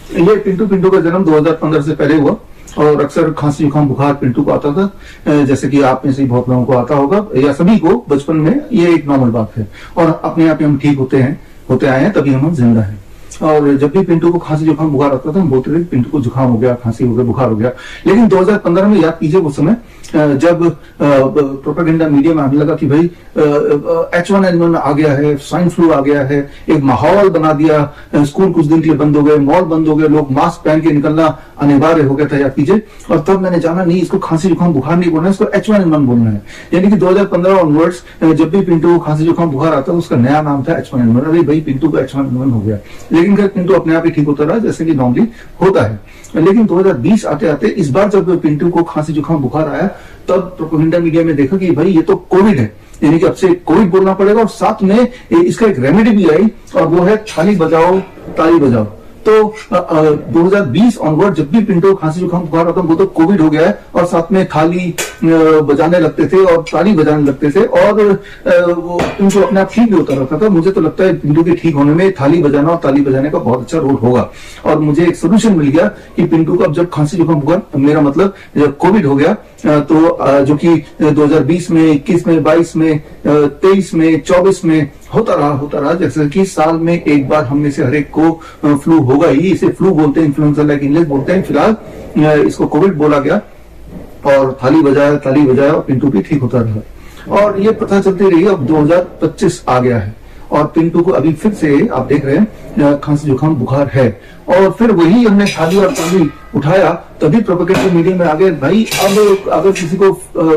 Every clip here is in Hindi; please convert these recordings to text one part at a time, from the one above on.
ये पिंटू का जन्म 2015 से पहले हुआ और अक्सर खांसी जुकाम बुखार पिंटू को आता था, जैसे कि आप में से बहुत लोगों को आता होगा या सभी को बचपन में, ये एक नॉर्मल बात है और अपने आप ही हम ठीक होते आए हैं, तभी हम जिंदा हैं। और जब भी पिंटू को खांसी जुकाम बुखार आता था हम बोलते थे पिंटू को जुकाम हो गया, खांसी हो गया, बुखार हो गया। लेकिन 2015 में याद कीजिए वो समय जब प्रोपेगेंडा मीडिया में आने लगा कि भाई H1N1 आ गया है, स्वाइन फ्लू आ गया है, एक माहौल बना दिया, स्कूल कुछ दिन के लिए बंद हो गए, मॉल बंद हो गए, लोग मास्क पहन के निकलना अनिवार्य हो गया था, याद कीजिए। और तब मैंने जाना नहीं, इसको खांसी जुकाम बुखार नहीं बोलना है, इसको H1N1 बोलना है। यानी कि 2015 ऑनवर्ड्स जब भी पिंटू को खांसी जुकाम बुखार आता है उसका नया नाम था H1N1। अरे भाई पिंटू को H1N1 हो गया, लेकिन फिर पिंटू अपने आप ही ठीक होता रहा जैसे कि नॉर्मली होता है। लेकिन 2020 आते आते इस बार जब पिंटू को खांसी जुकाम बुखार आया तब प्रोपेगेंडा मीडिया में देखा कि भाई ये तो कोविड है, यानी कि अब से कोविड बोलना पड़ेगा। और साथ में इसका एक रेमेडी भी आई और वो है थाली बजाओ ताली बजाओ। तो 2020 ऑनवर्ड जब भी पिंटू खांसी जुकाम बुखार आता वो तो कोविड हो गया है और साथ में थाली बजाने लगते थे और ताली बजाने लगते थे और वो पिंटू अपने आप ठीक भी होता रहता था। मुझे तो लगता है पिंटू के ठीक होने में थाली बजाना और ताली बजाने का बहुत अच्छा रोल होगा। और मुझे एक सोल्यूशन मिल गया कि पिंटू को अब जब खांसी जुकाम बुखार, मेरा मतलब जब कोविड हो गया तो जो कि 2020 में, 21 में, 22 में, 23 में, 24 में होता रहा जैसे कि साल में एक बार हम में से हर एक को फ्लू होगा ही। इसे फ्लू बोलते हैं, इन्फ्लुएंजा लाइक इंग्लिश बोलते हैं। फिलहाल इसको कोविड बोला गया और थाली बजाया और पिंटू भी ठीक होता रहा। और ये पता चलती रही। अब 2025 आ गया है और पिंटू को अभी फिर से आप देख रहे हैं खांसी जुकाम बुखार है और फिर वही हमने थाली और ताली उठाया, तभी प्रोपेगेंडा मीडिया में आ गए भाई अब अगर किसी को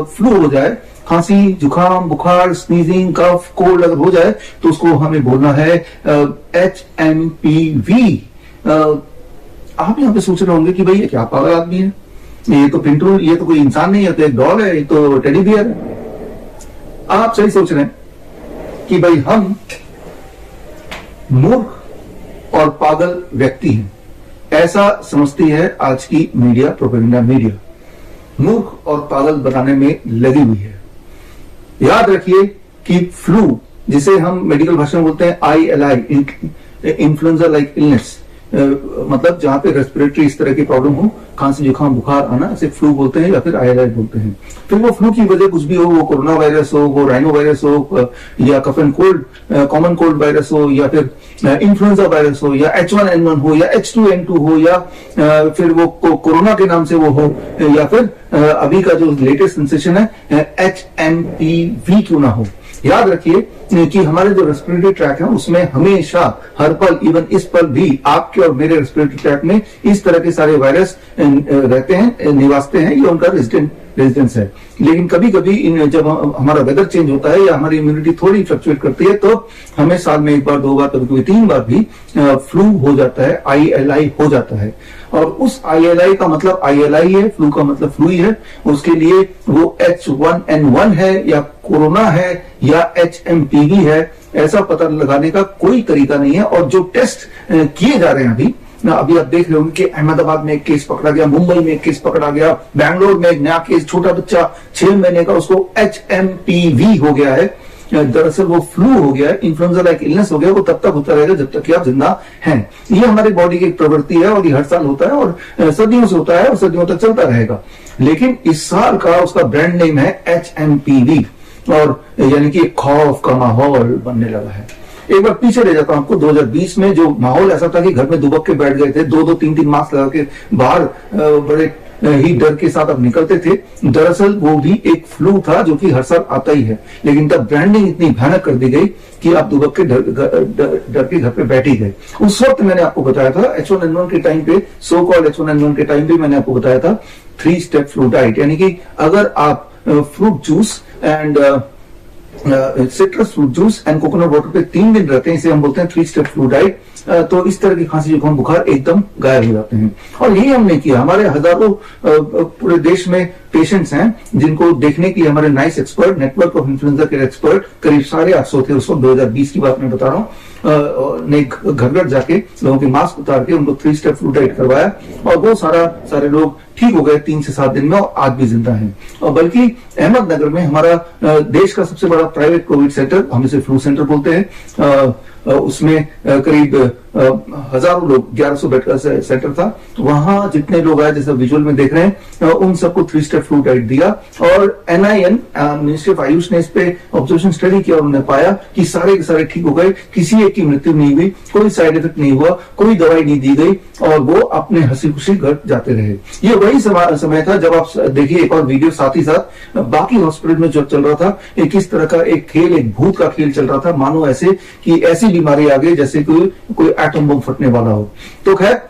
फ्लू हो जाए, खांसी जुकाम बुखार, स्नीजिंग, कफ, कोल्ड अगर हो जाए तो उसको हमें बोलना है HMPV। आप यहाँ पे सोच रहे होंगे कि भाई ये क्या पागल आदमी है, ये तो पिंटू, ये तो कोई इंसान नहीं है, तो एक डॉग है, ये तो टेडी बियर है। आप सही सोच रहे हैं कि भाई हम मूर्ख और पागल व्यक्ति हैं, ऐसा समझती है आज की मीडिया, प्रोपेगेंडा मीडिया मूर्ख और पागल बनाने में लगी हुई है। याद रखिए कि फ्लू, जिसे हम मेडिकल भाषा में बोलते हैं ILI, इन्फ्लुएंजा लाइक इलनेस, मतलब जहां पे रेस्पिरेटरी इस तरह की प्रॉब्लम हो, खांसी जुकाम बुखार आना, इसे फ्लू बोलते हैं या फिर ILI बोलते हैं। फिर वो फ्लू की वजह कुछ भी हो, वो कोरोना वायरस हो, वो राइनो वायरस हो, या cough and cold, common cold virus हो, या फिर इन्फ्लुएंजा वायरस हो, या H1N1 हो, या H2N2 हो, या फिर वो कोरोना के नाम से वो हो, या फिर अभी का जो लेटेस्ट सेंसेशन है HMPV क्यों ना हो। याद रखिए कि हमारे जो रेस्पिरेटरी ट्रैक है उसमें हमेशा हर पल, इवन इस पल भी आपके और मेरे रेस्पिरेटरी ट्रैक में इस तरह के सारे वायरस रहते हैं, निवासते हैं, ये उनका रेजिडेंस है। लेकिन कभी कभी जब हमारा वेदर चेंज होता है या हमारी इम्यूनिटी थोड़ी फ्लक्चुएट करती है तो हमें साल में एक बार, 2 बार, कभी कभी 3 बार भी फ्लू हो जाता है, ILI हो जाता है। और उस ILI का मतलब ILI है, फ्लू का मतलब फ्लू ही है। उसके लिए वो H1N1 है या कोरोना है या HMPV है, ऐसा पता लगाने का कोई तरीका नहीं है। और जो टेस्ट किए जा रहे हैं अभी आप देख रहे होंगे कि अहमदाबाद में एक केस पकड़ा गया, मुंबई में एक केस पकड़ा गया, बैंगलोर में एक नया केस, छोटा बच्चा 6 महीने का, उसको HMPV हो गया है। दरअसल वो फ्लू हो गया है, इन्फ्लुएंजा लाइक इलनेस हो गया, वो तब तक होता रहेगा जब तक कि आप जिंदा हैं। ये हमारी बॉडी की एक प्रवृत्ति है और ये हर साल होता है और सदियों से होता है और सदियों तक चलता रहेगा। लेकिन इस साल का उसका ब्रांड नेम है HMPV और यानी कि खौफ का माहौल बनने लगा है। एक बार पीछे ले जाता हूं आपको, 2020 में जो माहौल ऐसा था कि घर में दुबक के बैठ गए थे, 2-2, 3-3 मास्क लगा के बाहर बड़े ही डर के साथ अब निकलते थे। दरअसल वो भी एक फ्लू था जो कि हर साल आता ही है, लेकिन तब ब्रांडिंग इतनी भयानक कर दी गई कि आप दुबक के डर के घर पे बैठ ही गए। उस वक्त मैंने आपको बताया था H1N1 के टाइम पे, सो कॉल्ड H1N1 के टाइम पे मैंने आपको बताया था 3 स्टेप फ्लू डाइट, यानी कि अगर आप fruit juice and citrus fruit juice and coconut water पे 3 दिन रहते हैं, इसे हम बोलते हैं 3 स्टेप फ्लू डाइट, तो इस तरह की खांसी जुकाम बुखार एकदम गायब हो जाते हैं। और यही हमने किया। हमारे हजारों पूरे देश में पेशेंट्स हैं जिनको देखने के लिए हमारे nice expert, network of influenza के एक्सपर्ट, करीब 850 थे उस वक्त, 2020 की बात मैं बता रहा हूँ, ने घर घर जाके लोगों के मास्क उतार के उनको 3 स्टेप फ्लू डाइट करवाया और वो सारे लोग ठीक हो गए 3 से 7 दिन में और आज भी जिंदा हैं। और बल्कि अहमदनगर में हमारा देश का सबसे बड़ा प्राइवेट कोविड सेंटर, हम इसे फ्लू सेंटर बोलते हैं, उसमें करीब हजारों लोग, 1100 बेड का सेंटर था, वहां जितने लोग आए जैसे विजुअल में देख रहे हैं, उन सबको 3 स्टेप फ्लू डाइट दिया। और NIN मिनिस्ट्री ऑफ आयुष ने इस पे ऑब्जर्वेशन स्टडी किया और उन्होंने पाया कि सारे के सारे ठीक हो गए, किसी एक की मृत्यु नहीं हुई, कोई साइड इफेक्ट नहीं हुआ, कोई दवाई नहीं दी गई और वो अपने हंसी खुशी घर जाते रहे। ये वही समय था जब आप देखिए एक और वीडियो साथ ही साथ बाकी हॉस्पिटल में जो चल रहा था, किस तरह का एक खेल, एक भूत का खेल चल रहा था, मानो ऐसे कि ऐसी बीमारी आ गई जैसे कोई एटम बम फटने वाला हो। तो खैर,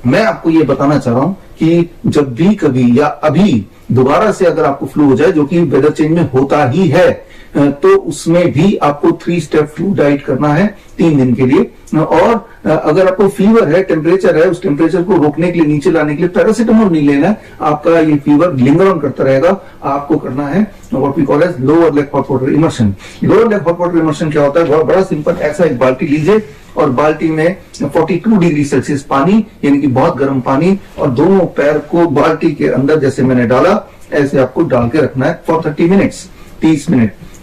मैं आपको ये बताना चाह रहा हूं कि जब भी कभी या अभी दोबारा से अगर आपको फ्लू हो जाए, जो कि वेदर चेंज में होता ही है, तो उसमें भी आपको 3 स्टेप फ्लू डाइट करना है 3 दिन के लिए। और अगर आपको फीवर है, टेम्परेचर है, उस टेम्परेचर को रोकने के लिए, नीचे लाने के लिए पैरासिटामोल नहीं लेना है। आपका ये फीवर लिंगर ऑन करता रहेगा। आपको करना है what we call as lower leg hot water immersion. Lower leg hot water immersion क्या होता है? बहुत बड़ा सिंपल, ऐसा एक बाल्टी लीजिए और बाल्टी में 42 डिग्री सेल्सियस पानी, यानी कि बहुत गर्म पानी, और दोनों पैर को बाल्टी के अंदर जैसे मैंने डाला ऐसे आपको डाल के रखना है फॉर 30 मिनट्स,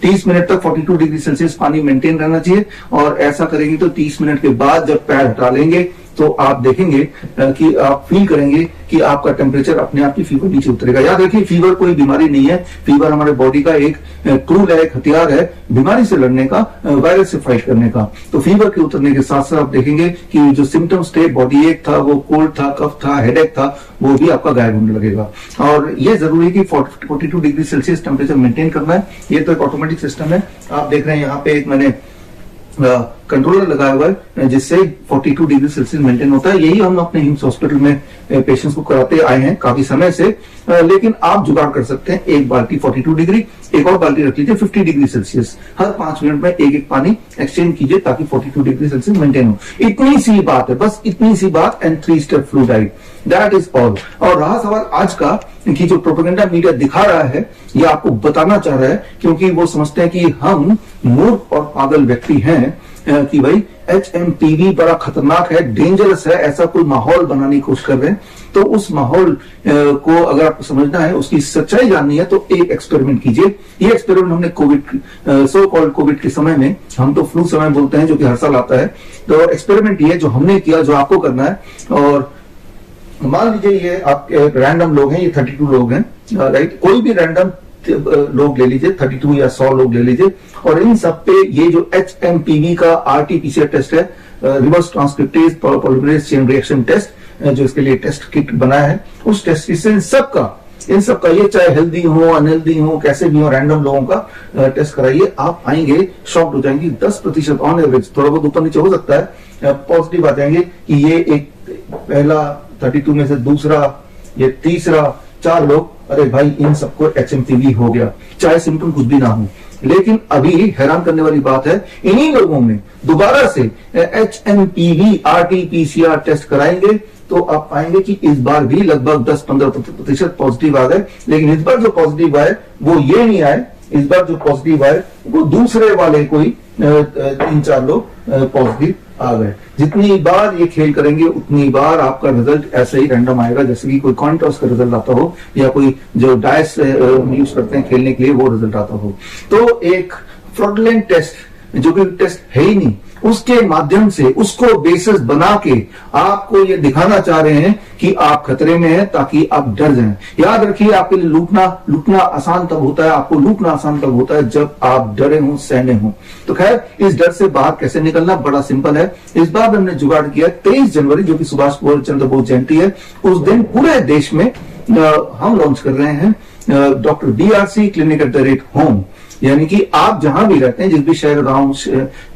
30 मिनट तक 42 डिग्री सेल्सियस पानी मेंटेन रहना चाहिए। और ऐसा करेंगे तो 30 मिनट के बाद जब पैर हटा लेंगे तो आप देखेंगे कि आप फील करेंगे कि आपका टेम्परेचर अपने आप ही फीवर नीचे उतरेगा। याद रखिए, फीवर कोई बीमारी नहीं है। फीवर हमारे बॉडी का एक टूल है, एक हथियार है बीमारी से लड़ने का, वायरस से फाइट करने का। तो फीवर के उतरने के साथ साथ आप देखेंगे कि जो सिम्टम्स थे, बॉडी एक था, वो कोल्ड था, कफ था, हेडेक था, वो भी आपका गायब होने लगेगा। और ये जरूरी है कि 42 डिग्री सेल्सियस टेम्परेचर मेंटेन करना है। ये तो एक ऑटोमेटिक सिस्टम है। आप देख रहे हैं यहाँ पे एक मैंने कंट्रोलर लगाया हुआ है जिससे 42 डिग्री सेल्सियस मेंटेन होता है। यही हम अपने हिम्स हॉस्पिटल में पेशेंट्स को कराते आए हैं काफी समय से। लेकिन आप जुगाड़ कर सकते हैं, एक बाल्टी 42 डिग्री, एक और बाल्टी रख लीजिए 50 डिग्री सेल्सियस। हर 5 मिनट में एक पानी एक्सचेंज कीजिए ताकि 42 डिग्री सेल्सियस मेंटेन हो। इतनी सी बात है, बस इतनी सी बात, and 3 step flu diet, that is all. और रहा सवाल आज का कि जो प्रोपेगेंडा मीडिया दिखा रहा है, ये आपको बताना चाह रहा है, क्योंकि वो समझते हैं कि हम मूर्ख और पागल व्यक्ति हैं, कि भाई HMPV बड़ा खतरनाक है, डेंजरस है, ऐसा कोई माहौल बनाने की कोशिश कर रहे हैं। तो उस माहौल को अगर आपको समझना है, उसकी सच्चाई जाननी है, तो एक एक्सपेरिमेंट कीजिए। ये एक्सपेरिमेंट हमने कोविड, सो कॉल्ड कोविड के समय में, हम तो फ्लू समय बोलते हैं जो कि हर साल आता है, तो एक्सपेरिमेंट ये जो हमने किया, जो आपको करना है। और मान लीजिए ये आप रैंडम लोग हैं, ये 32 लोग हैं, राइट? कोई भी रैंडम लोग ले लीजिए, 32 या 100 लोग ले लीजिए, और इन सब पे ये जो HMPV का RT-PCR टेस्ट है, reverse transcriptase polymerase chain reaction test, जो इसके लिए टेस्ट किट बनाया है, उस टेस्ट से इन सबका ये चाहे हेल्दी हो, अनहेल्दी हो, कैसे भी हो, रैंडम लोगों का टेस्ट कराइए। आप आएंगे, शॉक्ड हो जाएंगे। 10% ऑन एवरेज, थोड़ा बहुत ऊपर नीचे हो सकता है, पॉजिटिव आ जाएंगे कि ये एक पहला 32 में से दूसरा, ये तीसरा, 4 लोग, अरे भाई इन सबको HMPV हो गया, चाहे सिम्टम कुछ भी ना हो। लेकिन अभी हैरान करने वाली बात है, इन्हीं लोगों में दोबारा से HMPV RT-PCR टेस्ट कराएंगे तो आप पाएंगे कि इस बार भी लगभग 10-15% पॉजिटिव आ गए। लेकिन इस बार जो पॉजिटिव आए वो ये नहीं आए, इस बार जो पॉजिटिव आए वो दूसरे वाले कोई 3-4 लोग पॉजिटिव आ गए। जितनी बार ये खेल करेंगे उतनी बार आपका रिजल्ट ऐसे ही रैंडम आएगा, जैसे कि कोई कॉइन टॉस का रिजल्ट आता हो या कोई जो डायस यूज करते हैं खेलने के लिए वो रिजल्ट आता हो। तो एक फ्रॉडलेंट टेस्ट, जो कि टेस्ट है ही नहीं, उसके माध्यम से उसको बेसिस बना के आपको ये दिखाना चाह रहे हैं कि आप खतरे में हैं, ताकि आप डर जाएं। याद रखिए, आपके लिए लूटना आसान तब होता है, आपको लूटना आसान तब होता है जब आप डरे हों, सहमे हों। तो खैर, इस डर से बाहर कैसे निकलना, बड़ा सिंपल है। इस बार हमने जुगाड़ किया 23 जनवरी, जो कि सुभाष चंद्र बोस जयंती है, उस दिन पूरे देश में हम लॉन्च कर रहे हैं doctor BRC clinic at the rate home. यानी कि आप जहां भी रहते हैं, जिस भी शहर गांव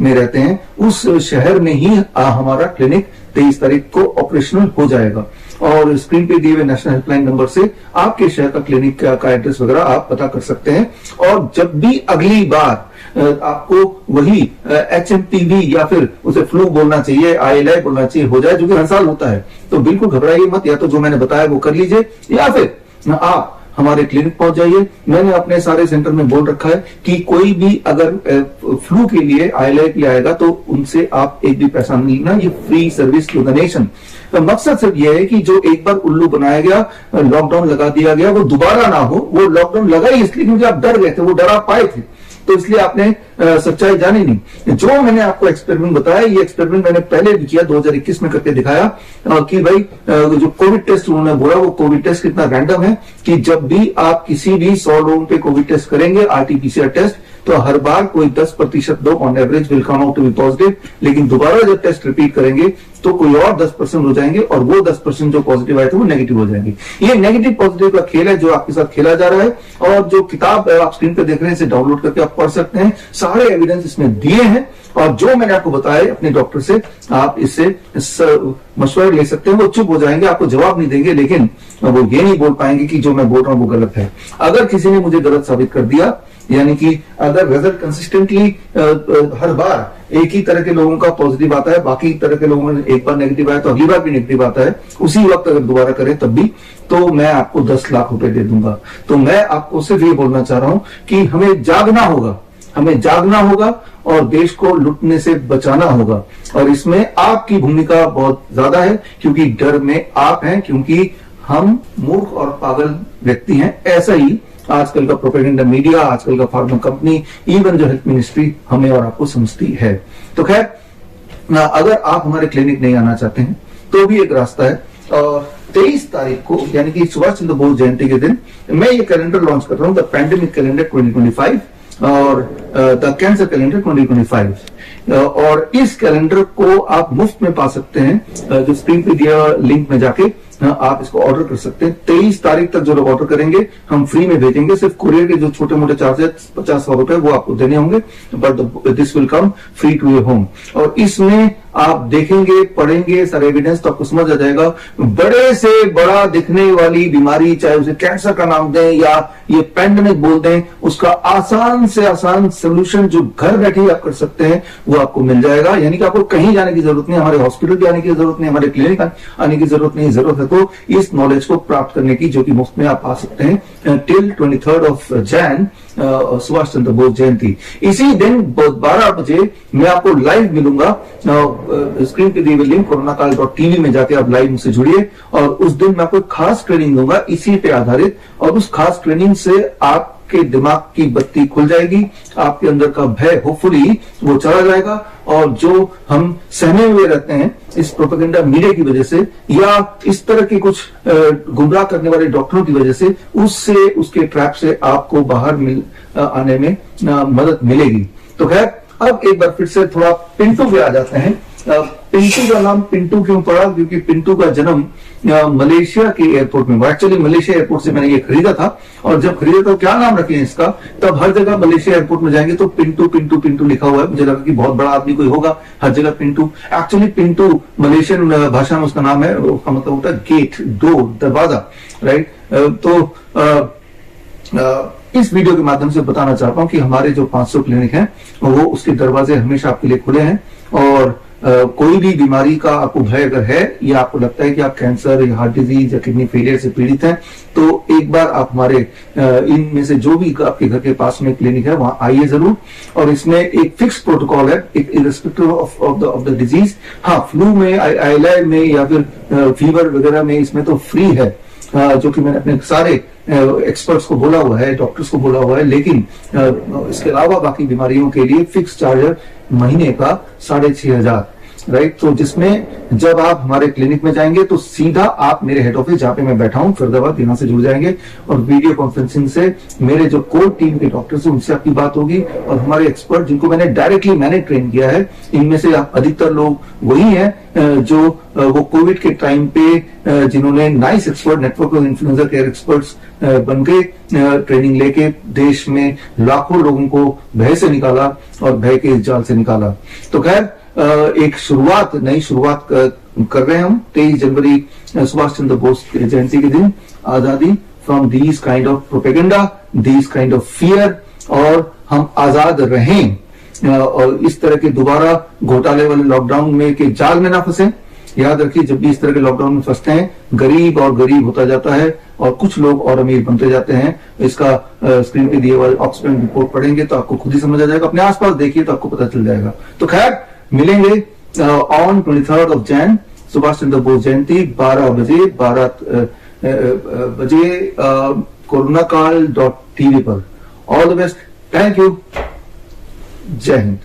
में रहते हैं, उस शहर में ही हमारा क्लिनिक 23 तारीख को ऑपरेशनल हो जाएगा। और स्क्रीन पे दिए हुए नेशनल हेल्पलाइन नंबर से आपके शहर का क्लिनिक का एड्रेस वगैरह आप पता कर सकते हैं। और जब भी अगली बार आपको वही HMPV या फिर उसे फ्लू बोलना चाहिए, ILI बोलना चाहिए हो जाए, जो कि हर साल होता है, तो बिल्कुल घबराइए मत। या तो जो मैंने बताया वो कर लीजिए, या फिर आप हमारे क्लिनिक पहुंच जाइए। मैंने अपने सारे सेंटर में बोल रखा है कि कोई भी अगर फ्लू के लिए, ILI के लिए आएगा तो उनसे आप एक भी पैसा नहीं लेना, ये free service to the nation. तो मकसद सिर्फ ये है कि जो एक बार उल्लू बनाया गया, लॉकडाउन लगा दिया गया, वो दोबारा ना हो। वो लॉकडाउन लगा ही इसलिए क्योंकि आप डर गए थे, वो डर आप पाए थे। तो इसलिए आपने सच्चाई जानी नहीं। जो मैंने आपको एक्सपेरिमेंट बताया, ये एक्सपेरिमेंट मैंने पहले भी किया, 2021 में करके दिखाया कि भाई जो कोविड टेस्ट उन्होंने बोला, वो कोविड टेस्ट कितना रैंडम है कि जब भी आप किसी भी 100 लोगों पे कोविड टेस्ट करेंगे, आरटीपीसीआर टेस्ट, तो हर बार कोई 10% लोग on average will come out to be positive, लेकिन दोबारा जब टेस्ट रिपीट करेंगे तो कोई और 10% हो जाएंगे और वो 10% जो पॉजिटिव आए थे वो नेगेटिव हो जाएंगे। ये नेगेटिव पॉजिटिव का खेल है जो आपके साथ खेला जा रहा है, और जो किताब आप स्क्रीन पे देख रहे हैं इसे डाउनलोड करके आप पढ़ सकते हैं, सारे एविडेंस इसमें दिए हैं, और जो मैंने आपको बताया अपने डॉक्टर से आप इससे मशवरा ले सकते हैं। वो चुप हो जाएंगे, आपको जवाब नहीं देंगे, लेकिन वो ये नहीं बोल पाएंगे कि जो मैं बोल रहा हूं वो गलत है। अगर किसी ने मुझे गलत साबित कर दिया, यानी कि अगर रिजल्ट कंसिस्टेंटली हर बार एक ही तरह के लोगों का पॉजिटिव आता है, बाकी तरह के लोगों में एक बार नेगेटिव आया तो अगली बार भी नेगेटिव आता है, उसी वक्त अगर दोबारा करें तब भी, तो मैं आपको 10 लाख रुपए दे दूंगा। तो मैं आपको सिर्फ ये बोलना चाह रहा हूं कि हमें जागना होगा, हमें जागना होगा और देश को लुटने से बचाना होगा, और इसमें आपकी भूमिका बहुत ज्यादा है, क्योंकि डर में आप हैं, क्योंकि हम मूर्ख और पागल व्यक्ति हैं। ऐसा ही आजकल का प्रोपेगेंडा मीडिया, आजकल का फार्मा कंपनी, इवन जो हेल्थ मिनिस्ट्री हमें और आपको समझती है। तो खैर, अगर आप हमारे क्लिनिक नहीं आना चाहते हैं तो भी एक रास्ता है, और 23 तारीख को यानी कि सुभाष चंद्र बोस जयंती के दिन मैं ये कैलेंडर लॉन्च कर रहा हूं, द पैंडेमिक कैलेंडर 2025 और द कैंसर कैलेंडर 2025। और इस कैलेंडर को आप मुफ्त में पा सकते हैं, जो स्क्रीन पे दिया लिंक में जाके आप इसको ऑर्डर कर सकते हैं। 23 तारीख तक जो लोग ऑर्डर करेंगे हम फ्री में भेजेंगे, सिर्फ कुरियर के जो छोटे मोटे चार्जेस 50-100 रुपए वो आपको देने होंगे, but this will come free to your home. और इसमें आप देखेंगे, पढ़ेंगे सारे एविडेंस तो आपको समझ आ जाएगा, बड़े से बड़ा दिखने वाली बीमारी, चाहे उसे कैंसर का नाम दें या ये पैंडेमिक बोल दें, उसका आसान से आसान सोल्यूशन जो घर बैठे ही आप कर सकते हैं वो आपको मिल जाएगा। यानी कि आपको कहीं जाने की जरूरत नहीं, हमारे हॉस्पिटल भी आने की जरूरत नहीं, हमारे क्लिनिक आने की जरूरत नहीं। जरूरत है तो इस नॉलेज को प्राप्त करने की, जो कि मुफ्त में आप आ सकते हैं टिल 23 ऑफ जैन, सुभाष चंद्र बोस जयंती। इसी दिन 12 बजे मैं आपको लाइव मिलूंगा, स्क्रीन पे दिए हुए लिंक कोरोनाकाल.tv में जाके आप लाइव मुझसे जुड़िए, और उस दिन मैं आपको खास ट्रेनिंग दूंगा इसी पे आधारित, और उस खास ट्रेनिंग से आपके दिमाग की बत्ती खुल जाएगी, आपके अंदर का भय होपफुली वो चला जाएगा, और जो हम सहमे हुए रहते हैं इस प्रोपेगेंडा मीडिया की वजह से या इस तरह के कुछ गुमराह करने वाले डॉक्टरों की वजह से, उससे उसके ट्रैप से आपको बाहर आने में मदद मिलेगी। तो खैर, अब एक बार फिर से थोड़ा पिंटू पे आ जाते हैं। पिंटू का नाम पिंटू क्यों पड़ा? क्योंकि पिंटू का जन्म मलेशिया के एयरपोर्ट में। एक्चुअली मलेशिया एयरपोर्ट से मैंने ये खरीदा था, और जब खरीदा तो क्या नाम रखे इसका, तब हर जगह मलेशिया एयरपोर्ट में जाएंगे तो पिंटू पिंटू पिंटू लिखा हुआ है। मुझे लगा कि बहुत बड़ा आदमी कोई होगा, हर जगह पिंटू। एक्चुअली पिंटू मलेशियन भाषा में उसका नाम है, उसका मतलब होता है गेट, डोर, दरवाजा, राइट। तो इस वीडियो के माध्यम से बताना चाहता हूं कि हमारे जो 500 क्लिनिक हैं वो उसके दरवाजे हमेशा आपके लिए खुले हैं, और कोई भी बीमारी का आपको भय अगर है, या आपको लगता है कि आप कैंसर या हार्ट डिजीज या किडनी फेलियर से पीड़ित हैं, तो एक बार आप हमारे इनमें से जो भी आपके घर के पास में क्लिनिक है वहां आइए जरूर। और इसमें एक फिक्स प्रोटोकॉल है, एक इरेस्पेक्टिव ऑफ द डिजीज। हाँ, फ्लू में, आईएलआई में या फिर फीवर वगैरह में इसमें तो फ्री है, जो कि मैंने अपने सारे एक्सपर्ट्स को बोला हुआ है, डॉक्टर्स को बोला हुआ है, लेकिन इसके अलावा बाकी बीमारियों के लिए फिक्स चार्ज है महीने का 6,500, राइट। तो जिसमें जब आप हमारे क्लिनिक में जाएंगे तो सीधा आप मेरे हेड ऑफिस जहां पे मैं बैठा हूं फरीदाबाद, यहां से जुड़ जाएंगे, और वीडियो कॉन्फ्रेंसिंग से मेरे जो कोर टीम के डॉक्टर्स हैं उनसे आपकी बात होगी, और हमारे एक्सपर्ट जिनको मैंने डायरेक्टली ट्रेन किया है, इनमें से अधिकतर लोग वही हैं जो वो कोविड के टाइम पे जिन्होंने nice expert, network of influenza care experts बन के ट्रेनिंग लेके देश में लाखों लोगों को भय से निकाला और भय के इस जाल से निकाला। तो खैर, एक शुरुआत, नई शुरुआत कर रहे हैं हम 23 जनवरी सुभाष चंद्र बोस जयंती के दिन, आजादी from these kind of propaganda, these kind of fear, और हम आजाद रहें, और इस तरह के दोबारा घोटाले वाले लॉकडाउन में के जाल में ना फंसे। याद रखिए, जब भी इस तरह के लॉकडाउन में फंसते हैं, गरीब और गरीब होता जाता है और कुछ लोग और अमीर बनते जाते हैं। इसका स्क्रीन पे दिए हुए ऑक्सफैम रिपोर्ट पढ़ेंगे तो आपको खुद ही समझ आ जाएगा, अपने आसपास देखिए तो आपको पता चल जाएगा। तो खैर, मिलेंगे ऑन 23 ऑफ जैन, सुभाष चंद्र बोस जयंती, 12 बजे कोरोनाकाल.tv पर। All the best, thank you. जय हिंद।